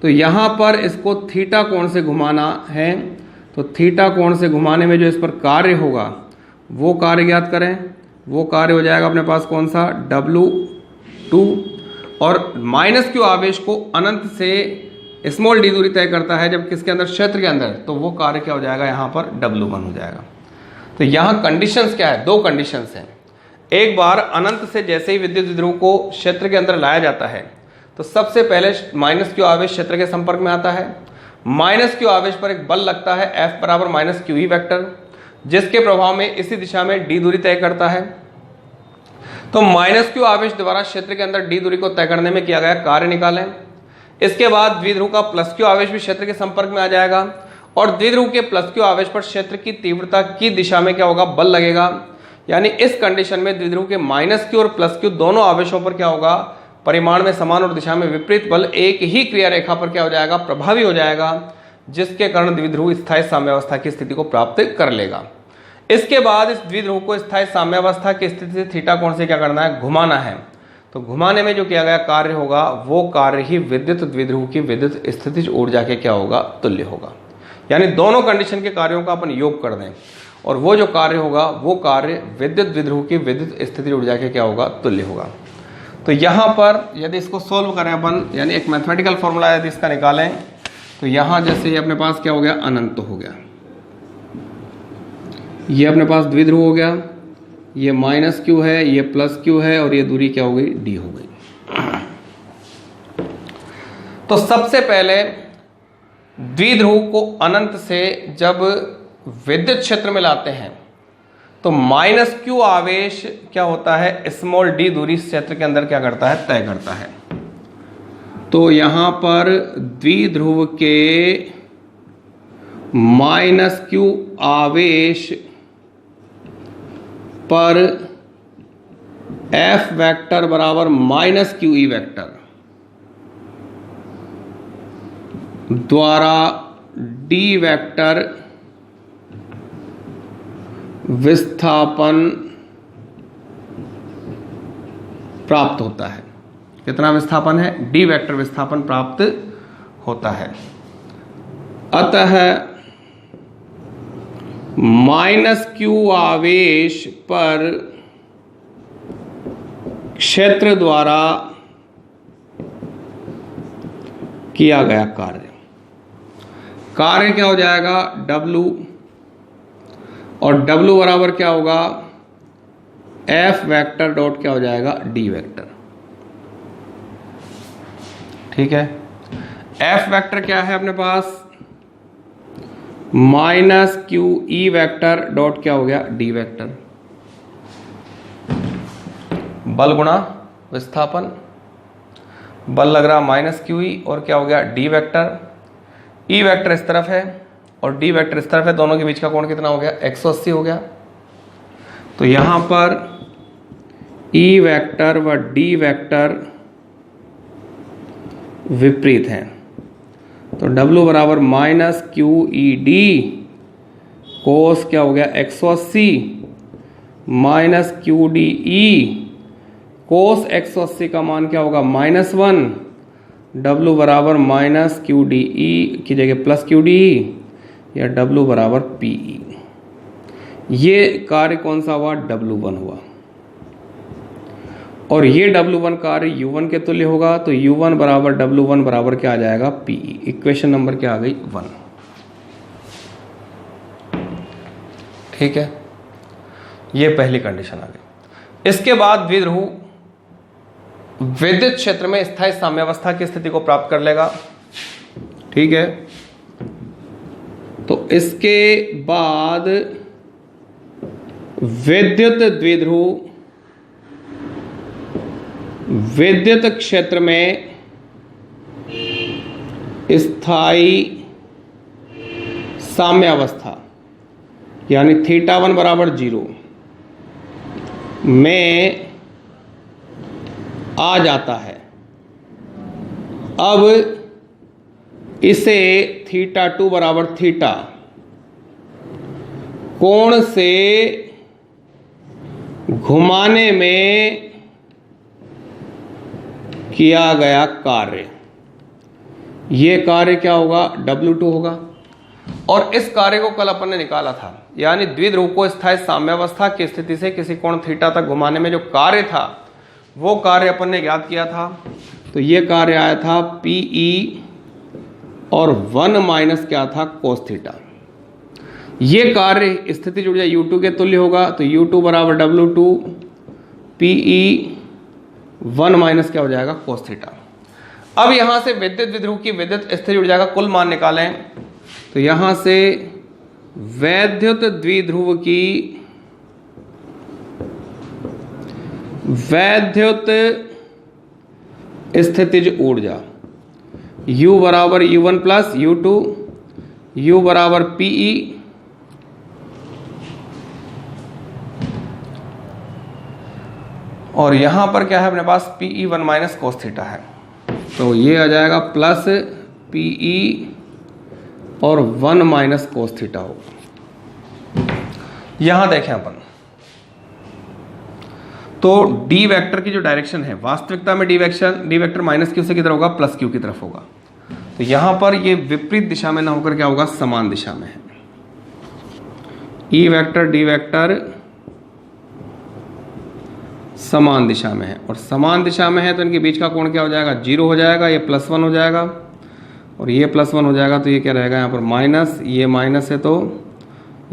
तो यहाँ पर इसको थीटा कोण से घुमाना है। तो थीटा कोण से घुमाने में जो इस पर कार्य होगा वो कार्य ज्ञात करें। वो कार्य हो जाएगा अपने पास कौन सा, W2। और माइनस क्यू आवेश को अनंत से स्मॉल डी दूरी तय करता है जब किसके अंदर, क्षेत्र के अंदर, तो वो कार्य क्या हो जाएगा, यहाँ पर W1 हो जाएगा। तो यहाँ कंडीशंस क्या है, 2 कंडीशंस हैं। एक बार अनंत से जैसे ही विद्युत द्विध्रुव को क्षेत्र के अंदर लाया जाता है तो सबसे पहले माइनस क्यू आवेश क्षेत्र के संपर्क में आता है। माइनस क्यू आवेश पर एक बल लगता है F बराबर माइनस क्यू ई वैक्टर, जिसके प्रभाव में इसी दिशा में डी दूरी तय करता है। तो माइनस क्यू आवेश द्वारा क्षेत्र के अंदर डी दूरी को तय करने में किया गया कार्य निकालें। इसके बाद द्विध्रुव का प्लस क्यू आवेश भी क्षेत्र के संपर्क में आ जाएगा और द्विध्रुव के प्लस क्यू आवेश पर क्षेत्र की तीव्रता की दिशा में क्या होगा, बल लगेगा। यानी इस कंडीशन में द्विध्रुव के माइनस क्यू और प्लस क्यू दोनों आवेशों पर क्या होगा, परिमाण में समान और दिशा में विपरीत बल एक ही क्रिया रेखा पर क्या हो जाएगा, प्रभावी हो जाएगा, जिसके कारण द्विध्रुव स्थायी साम्यावस्था की स्थिति को प्राप्त कर लेगा। इसके बाद इस द्विध्रुव को स्थायी साम्यावस्था की स्थिति से थीटा कोण से क्या करना है, घुमाना है। तो घुमाने में जो किया गया कार्य होगा वो कार्य ही विद्युत द्विध्रुव की विद्युत स्थितिज ऊर्जा के क्या होगा, तुल्य होगा। यानी दोनों कंडीशन के कार्यों का अपन योग कर दें और वो जो कार्य होगा वो कार्य विद्युत द्विध्रुव की विद्युत स्थितिज ऊर्जा के क्या होगा, तुल्य होगा। तो यहाँ पर यदि इसको सोल्व करें अपन, यानी एक मैथमेटिकल फॉर्मूला यदि इसका निकालें तो यहाँ जैसे ये अपने पास क्या हो गया, अनंत हो गया। ये अपने पास द्विध्रुव हो गया, ये माइनस क्यू है, ये प्लस क्यू है और ये दूरी क्या हो गई, डी हो गई। तो सबसे पहले द्विध्रुव को अनंत से जब विद्युत क्षेत्र में लाते हैं तो माइनस क्यू आवेश क्या होता है, स्मॉल डी दूरी क्षेत्र के अंदर क्या करता है, तय करता है। तो यहां पर द्विध्रुव के माइनस क्यू आवेश पर F वेक्टर बराबर माइनस क्यू ई वेक्टर द्वारा डी वेक्टर विस्थापन प्राप्त होता है। कितना विस्थापन है, डी वेक्टर विस्थापन प्राप्त होता है। अतः माइनस क्यू आवेश पर क्षेत्र द्वारा किया गया कार्य क्या हो जाएगा, W, और W बराबर क्या होगा, F वेक्टर डॉट क्या हो जाएगा, D वेक्टर। ठीक है, F वेक्टर क्या है अपने पास, minus q e vector dot क्या हो गया, D वेक्टर। बल गुणा विस्थापन, बल लग रहा माइनस क्यू ई और क्या हो गया, डी वेक्टर। ई वेक्टर इस तरफ है और डी वेक्टर इस तरफ है, दोनों के बीच का कोण कितना हो गया, 180 हो गया। तो यहां पर ई वेक्टर व डी वेक्टर विपरीत हैं। तो W बराबर minus q E d cos क्या हो गया, 180 माइनस क्यू डी ई कोस 180 का मान क्या होगा, -1। W बराबर माइनस क्यू डी ई की जगह प्लस क्यू डी ई या W बराबर पी ई। ये कार्य कौन सा हुआ, W1 हुआ और ये W1 कार्य U1 के तुल्य होगा। तो U1 बराबर W1 बराबर क्या आ जाएगा, PE। इक्वेशन नंबर क्या आ गई, 1। ठीक है, ये पहली कंडीशन आ गई। इसके बाद द्विध्रुव विद्युत क्षेत्र में स्थायी साम्यावस्था की स्थिति को प्राप्त कर लेगा। ठीक है, तो इसके बाद विद्युत द्विध्रुव विद्युत क्षेत्र में स्थायी साम्यावस्था यानी θ1 बराबर 0 में आ जाता है। अब इसे θ2 बराबर थीटा कोण से घुमाने में किया गया कार्य, ये कार्य क्या होगा, W2 होगा। और इस कार्य को कल अपन ने निकाला था, यानी द्विध्रुव को स्थायी साम्यावस्था की स्थिति से किसी कोण थीटा तक घुमाने में जो कार्य था वो कार्य अपन ने ज्ञात किया था। तो ये कार्य आया था PE और 1 माइनस क्या था, कोस थीटा। ये कार्य स्थिति जुड़ जाए U2 के तुल्य होगा, तो U2 बराबर W2 PE 1 माइनस क्या हो जाएगा, कोस थीटा। अब यहां से विद्युत द्विध्रुव की विद्युत स्थिति जुड़ जाएगा, कुल मान निकालें। तो यहां से वैद्युत द्विध्रुव की वैद्युत स्थितिज ऊर्जा U बराबर U1 प्लस U2, U बराबर PE और यहां पर क्या है अपने पास, PE 1 माइनस कोस थीटा है। तो ये आ जाएगा प्लस PE और 1 माइनस कोस थीटा होगा। यहां देखें अपन तो डी वेक्टर की जो डायरेक्शन है, वास्तविकता में डी वेक्टर माइनस क्यू से किधर होगा, प्लस क्यू की तरफ होगा। तो यहां पर ये विपरीत दिशा में ना होकर क्या होगा, समान दिशा में है। ई वेक्टर डी वेक्टर समान दिशा में है, और समान दिशा में है तो इनके बीच का कोण क्या हो जाएगा, 0 हो जाएगा। ये +1 हो जाएगा और ये +1 हो जाएगा, तो ये क्या रहेगा यहाँ पर माइनस, ये माइनस है तो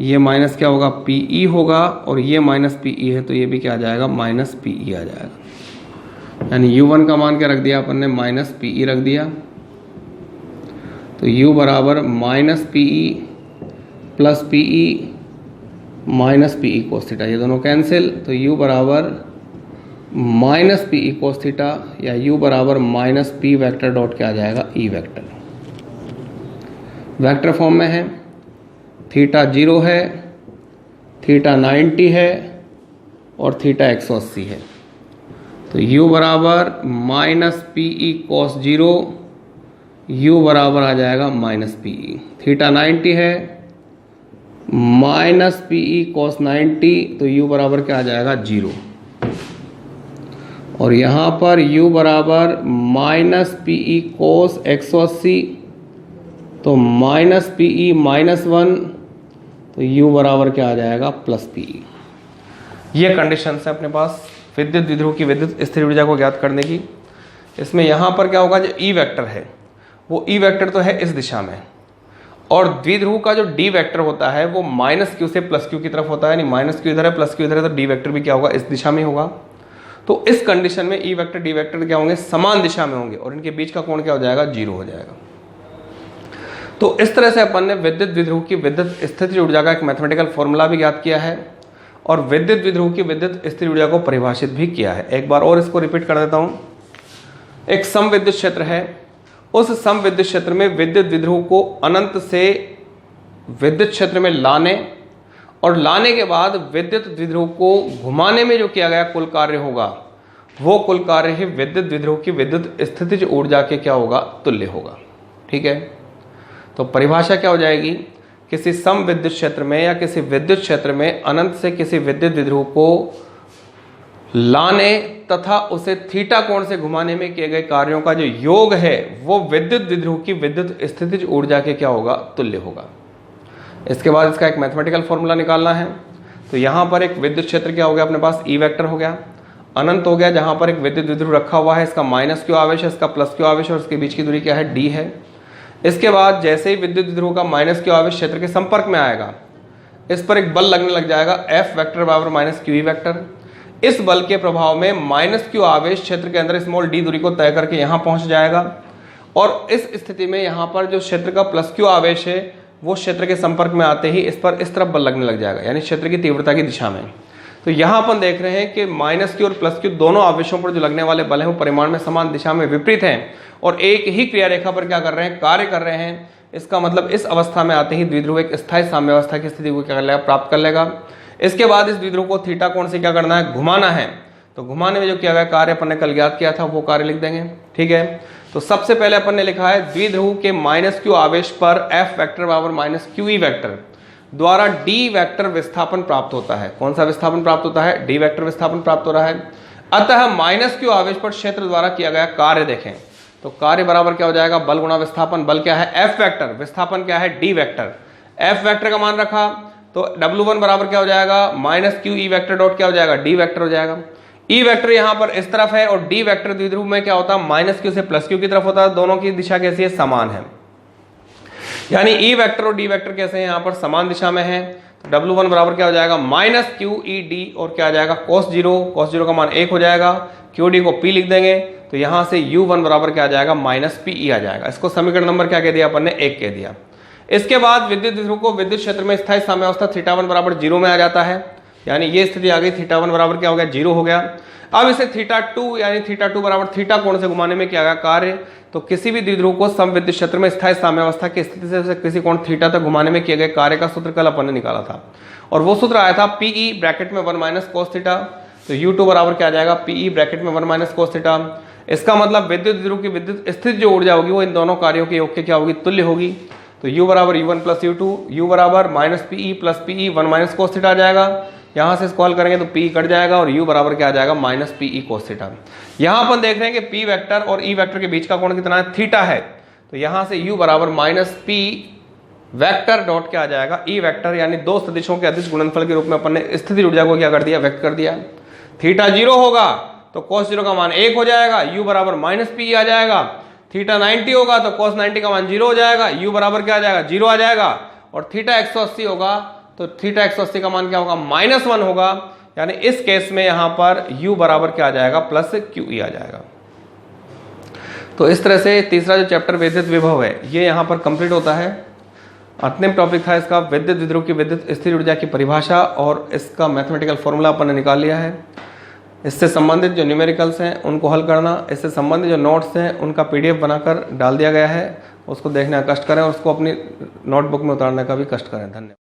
ये माइनस क्या होगा, PE होगा, और ये माइनस PE है तो ये भी क्या आ जाएगा, माइनस PE आ जाएगा। यानी U1 का मान क्या रख दिया अपन ने, माइनस PE रख दिया। तो U बराबर minus PE plus PE minus PE cos theta, ये दोनों कैंसिल। तो U बराबर माइनस PE कोस थीटा या U बराबर माइनस P वेक्टर डॉट क्या आ जाएगा, E वेक्टर। वेक्टर फॉर्म में है, थीटा 0 है, थीटा 90 है और थीटा 180 है। तो U बराबर माइनस PE कोस 0, U बराबर आ जाएगा माइनस PE। थीटा 90 है, माइनस PE कोस 90, तो U बराबर क्या आ जाएगा, 0। और यहाँ पर U बराबर माइनस PE कोस 180, तो माइनस PE माइनस 1, तो U बराबर क्या आ जाएगा, प्लस PE। ये कंडीशन है अपने पास विद्युत द्विध्रुव की विद्युत स्थिर ऊर्जा को ज्ञात करने की। इसमें यहाँ पर क्या होगा, जो E वेक्टर है वो E वेक्टर तो है इस दिशा में, और द्विध्रुव का जो D वेक्टर होता है वो माइनस Q से प्लस Q की तरफ होता है। यानी माइनस Q इधर है, प्लस Q इधर है, तो D वेक्टर भी क्या होगा, इस दिशा में होगा। तो इस कंडीशन में E वेक्टर D वेक्टर क्या होंगे, समान दिशा में होंगे, और इनके बीच का कोण क्या हो जाएगा, 0 हो जाएगा। तो इस तरह से अपन ने विद्युत द्विध्रुव की विद्युत स्थितिज ऊर्जा का एक मैथमेटिकल फॉर्मूला भी ज्ञात किया है और विद्युत द्विध्रुव की विद्युत स्थिर ऊर्जा को परिभाषित भी किया है। एक बार और इसको रिपीट कर देता हूं। एक सम विद्युत क्षेत्र है, उस सम विद्युत क्षेत्र में विद्युत द्विध्रुव को अनंत से विद्युत क्षेत्र में लाने और लाने के बाद विद्युत द्विध्रुव को घुमाने में जो किया गया कुल कार्य होगा, वो कुल कार्य ही विद्युत द्विध्रुव की विद्युत स्थितिज ऊर्जा के क्या होगा, तुल्य होगा। ठीक है, तो परिभाषा क्या हो जाएगी, किसी सम विद्युत क्षेत्र में या किसी विद्युत क्षेत्र में अनंत से किसी विद्युत द्विध्रुव को लाने तथा उसे थीटा कोण से घुमाने में किए गए कार्यों का जो योग है वो विद्युत द्विध्रुव की विद्युत स्थितिज ऊर्जा के क्या होगा, तुल्य होगा। इसके बाद इसका एक मैथमेटिकल फॉर्मूला निकालना है। तो यहां पर एक विद्युत क्षेत्र क्या हो गया अपने पास, E वेक्टर हो गया, अनंत हो गया, जहां पर एक विद्युत द्विध्रुव रखा हुआ है, इसका माइनस Q आवेश है, इसका प्लस Q आवेश है और इसके बीच की दूरी क्या है, D है। इसके बाद जैसे ही विद्युत द्विध्रुव का माइनस Q आवेश क्षेत्र के संपर्क में आएगा, इस पर एक बल लगने लग जाएगा, F वेक्टर बराबर माइनस QE वेक्टर। इस बल के प्रभाव में माइनस Q आवेश क्षेत्र के अंदर स्मॉल d दूरी को तय करके यहां पहुंच जाएगा, और इस स्थिति में यहां पर जो क्षेत्र का प्लस Q आवेश है वो क्षेत्र के संपर्क में आते ही इस पर इस तरफ बल लगने लग जाएगा, यानी क्षेत्र की तीव्रता की दिशा में। तो यहाँ अपन देख रहे हैं कि माइनस क्यू और प्लस क्यू दोनों आवेशों पर जो लगने वाले बल हैं वो परिमाण में समान दिशा में विपरीत हैं और एक ही क्रिया रेखा पर क्या कर रहे हैं, कार्य कर रहे हैं। इसका मतलब इस अवस्था में आते ही द्विध्रुव एक स्थायी साम्यावस्था की स्थिति को क्या कर लेगा, प्राप्त कर लेगा। इसके बाद इस द्विध्रुव को थीटा कोण से क्या करना है, घुमाना है। तो घुमाने में जो किया गया कार्य अपन ने कल ज्ञात किया था वो कार्य लिख देंगे, ठीक है। तो सबसे पहले अपन ने लिखा है द्विध्रुव के माइनस क्यू आवेश पर एफ वेक्टर बराबर माइनस क्यू ई वेक्टर द्वारा डी वेक्टर विस्थापन प्राप्त होता है। कौन सा विस्थापन प्राप्त होता है, डी वेक्टर विस्थापन प्राप्त हो रहा है। अतः माइनस क्यू आवेश पर क्षेत्र द्वारा किया गया कार्य देखें तो कार्य बराबर क्या हो जाएगा, बल गुणा विस्थापन। बल क्या है, एफ वेक्टर, विस्थापन क्या है, डी वेक्टर। एफ वेक्टर का मान रखा तो W1 बराबर क्या हो जाएगा, minus q e vector dot क्या हो जाएगा, डी वेक्टर हो जाएगा। ई वेक्टर यहां पर इस तरफ है और डी वेक्टर द्विध्रुव में क्या होता है, माइनस क्यू से प्लस क्यू की तरफ होता है। दोनों की दिशा कैसी है, समान है। यानी ई वेक्टर और डी वेक्टर कैसे हैं, यहां पर समान दिशा में है। तो W1 बराबर क्या हो जाएगा, माइनस क्यू ई डी और क्या आ जाएगा, cos 0 का मान 1 हो जाएगा। क्यू डी को P लिख देंगे तो यहां से U1 बराबर क्या आ जाएगा, माइनस PE आ जाएगा। इसको समीकरण नंबर क्या कह दिया अपन ने, 1 कह दिया। इसके बाद विद्युत द्विध्रुव को विद्युत क्षेत्र में स्थायी साम्यावस्था θ1 बराबर 0 में आ जाता है। यानी ये स्थिति आ गई, θ1 बराबर क्या हो गया, 0 हो गया। अब इसे θ2 यानी θ2 बराबर थीटा कोण से घुमाने में क्या गया कार्य। तो किसी भी द्विध्रुव को समविद्युत क्षेत्र में स्थायी साम्यावस्था की स्थिति से किसी कोण थीटा तक घुमाने में किए गए कार्य का सूत्र कल अपन ने निकाला था और वो सूत्र आया था PE ब्रैकेट में 1 माइनस cos थीटा। तो U2 बराबर क्या आ जाएगा, PE ब्रैकेट में 1 माइनस cos थीटा। इसका मतलब विद्युत द्विध्रुव की विद्युत स्थित जो ऊर्जा होगी वो इन दोनों कार्यों के योग के क्या होगी, तुल्य होगी। तो U बराबर U1 प्लस U2, U बराबर minus PE plus PE 1 minus cos theta आ जाएगा। यहां से स्क्वायर करेंगे तो P कट जाएगा और U बराबर क्या आ जाएगा, माइनस PE cos थीटा। यहां अपन देख रहे हैं कि P वेक्टर और E वेक्टर के बीच का कोण कितना है, थीटा है। तो यहां से U बराबर माइनस P वेक्टर डॉट क्या आ जाएगा, E वेक्टर, यानी दो सदिशों के अदिश गुणनफल के रूप में अपन ने स्थिति ऊर्जा को क्या कर दिया, व्यक्त कर दिया। थीटा 0 होगा तो cos 0 का मान 1 हो जाएगा, U बराबर माइनस PE आ जाएगा। थीटा 90 होगा तो cos 90 का मान 0 हो जाएगा, U बराबर क्या आ जाएगा, 0 आ जाएगा। और थीटा 180 होगा तो थीटा 180 का मान क्या होगा, -1 होगा। यानी इस केस में यहां पर U बराबर क्या आ जाएगा, प्लस QE आ जाएगा। तो इस तरह से तीसरा जो चैप्टर विद्युत विभव है ये यहां पर कंप्लीट होता है। अंतिम टॉपिक था इसका विद्युत द्विध्रुव की विद्युत स्थिर ऊर्जा की परिभाषा और इसका मैथमेटिकल फॉर्मूला अपन ने निकाल लिया है। इससे संबंधित जो न्यूमेरिकल्स हैं उनको हल करना, इससे संबंधित जो नोट्स हैं उनका PDF बनाकर डाल दिया गया है, उसको देखने का कष्ट करें और उसको अपनी नोटबुक में उतारने का भी कष्ट करें। धन्यवाद।